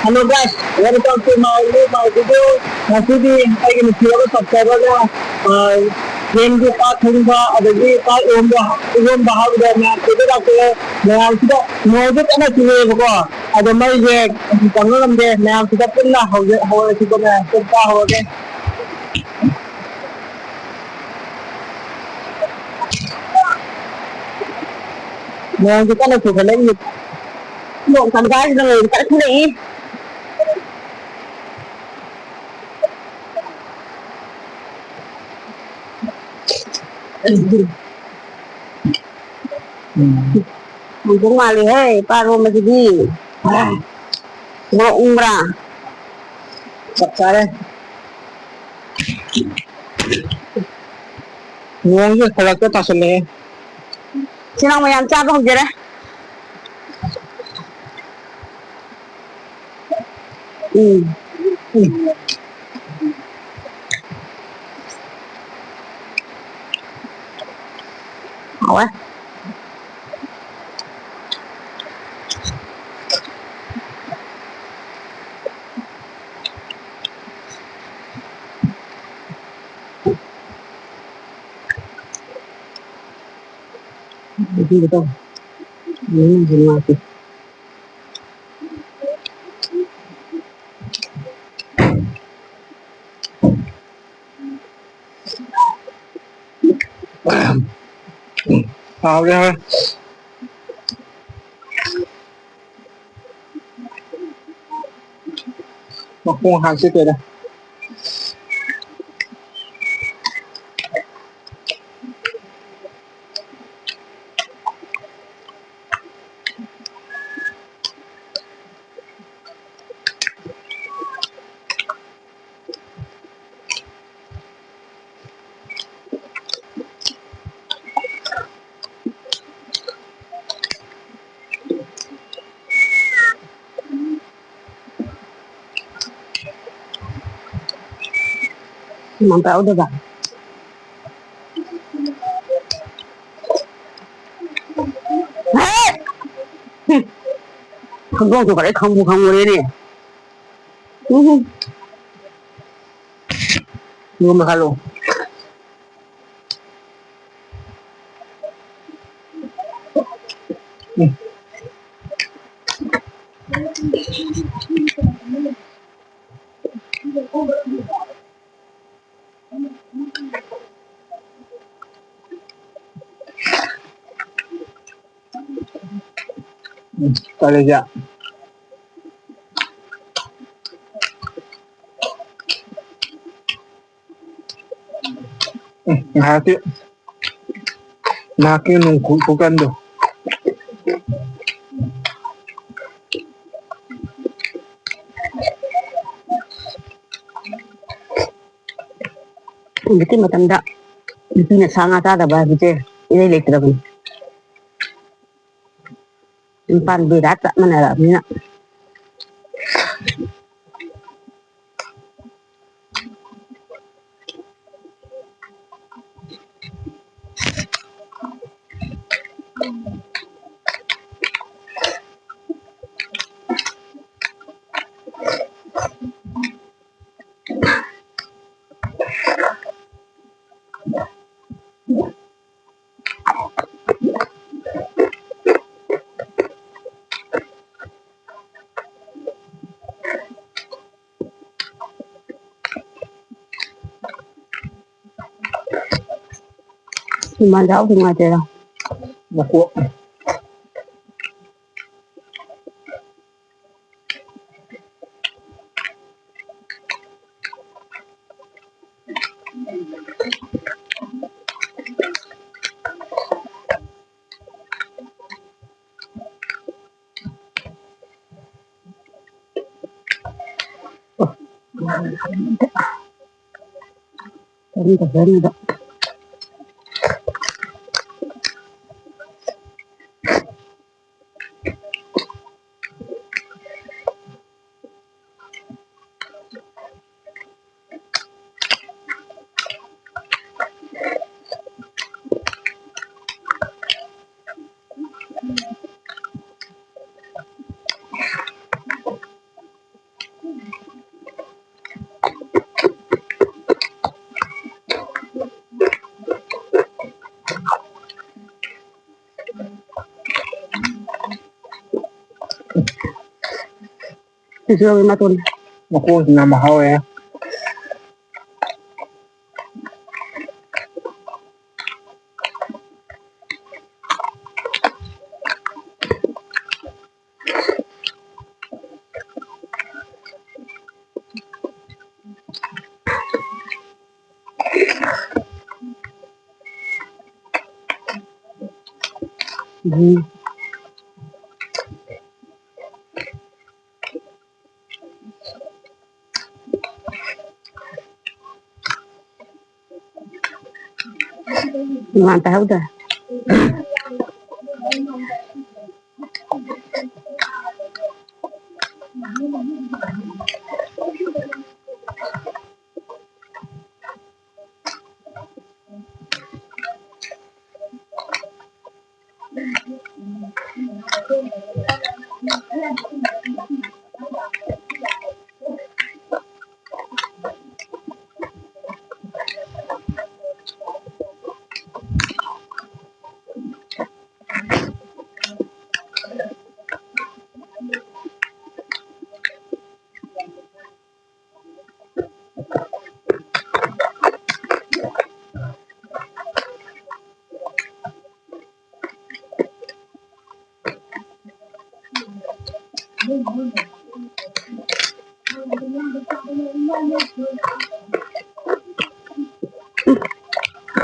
Hello guys, welcome to my video. Ngasidi ꯑꯩꯒꯤ ꯅꯨꯄꯤꯒ ꯆꯠꯆꯔꯒ ꯌꯦꯟꯒꯤ ꯄꯥꯠ ꯊꯣꯡꯕ ꯑꯗꯒꯤ ꯄꯥꯠ ꯏꯔꯣꯟꯕ ꯍꯥꯏꯕꯗ ꯃꯌꯥꯝ ꯄꯤꯖꯔꯛꯀꯦ ꯃꯌꯥꯝꯁꯤꯗ ꯅꯣꯡꯁꯨ ꯀꯟꯅ ꯆꯨꯔꯦꯕꯀꯣ ꯑꯗꯣ ꯃꯩꯁꯦ ꯇꯝꯕ ꯉꯝꯗꯦ ꯃꯌꯥꯝꯁꯤꯗ ꯄꯨꯟꯅ ꯍꯧꯔꯁꯤꯀꯣ ꯃꯌꯥꯝ ꯄꯨꯟꯅ ꯍꯧꯔꯒꯦ ꯅꯣꯡꯁꯨ ꯀꯟꯅ ꯆꯨꯈꯠꯂꯛꯏ ꯅꯣꯡ ꯀꯟꯗꯥꯏꯁꯤꯗ ꯅꯣꯡꯁꯨ ꯀꯟꯅ ꯆꯨꯔꯛꯏ Untung mali hei, paro masigi. Mau umrah. Sakare. Nguồn cái khởi cái ta sẽ lấy. Xin ông mày ăn cháo không vậy đấy? Ừ. Ừ. Ủa? Gì vậy không? Gì mà gì? Vào đi thôi. Một con hàng xếp đây. Mantap udah bang. Không có phải không đi nè. Nhưng mà hello. Talaga. Hati. Naki nung kukan do. Bitin matanda. Bitin na sanga tada ba bitin. Ina elektra ko. Yung pan birat manara niya. Mà rau thì ngoài trời đâu. Naku. Tadi dah. Sisiro matun. Makuha mahal ya. Mantap udah.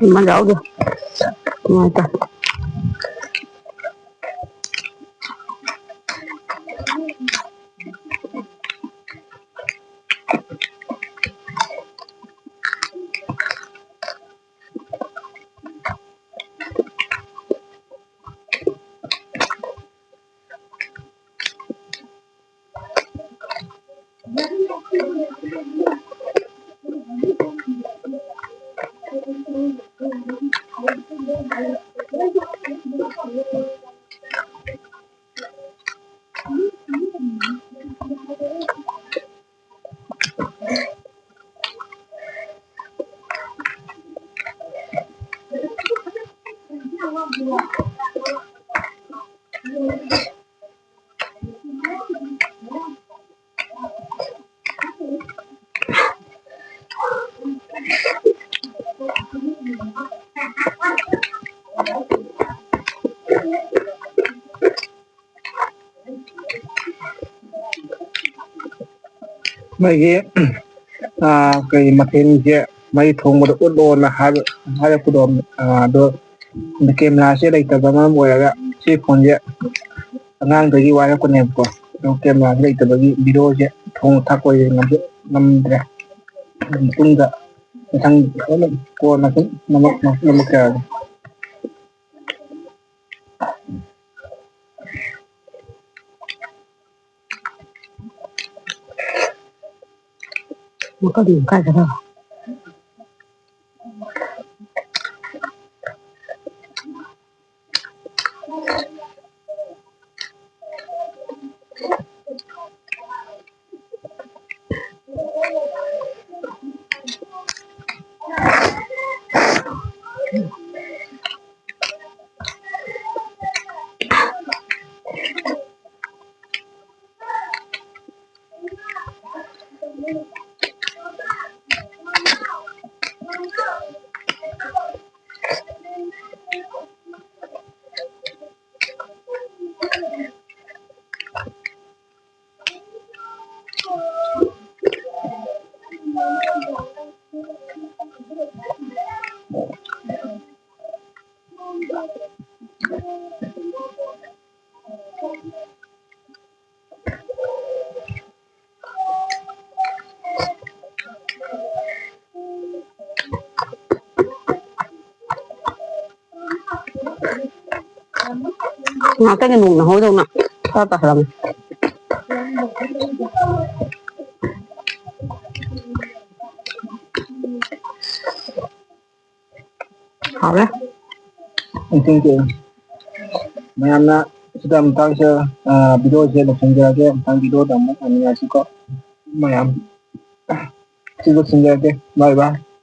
Mà gạo được. Ngon ta. Mấy cái mặt hình kia mấy thùng một út đồn là hai cái đồn được kem là sẽ đầy tập mà mỗi là chỉ còn vậy ngang cái gì vậy con em của kem là đầy tập cái video chứ thùng thắc quay ngắm ra tung ra thằng cô nó cũng nó mất cái Mà có điểm cái gì đâu. Mà cái mùng nó hôi đâu nè. Tao tao làm. Hảo đấy. Thank you. Mayam na sudah mentang video saya nak sengaja ke mentang video dah mak ani asiko mayam. Cukup sengaja ke. Bye bye.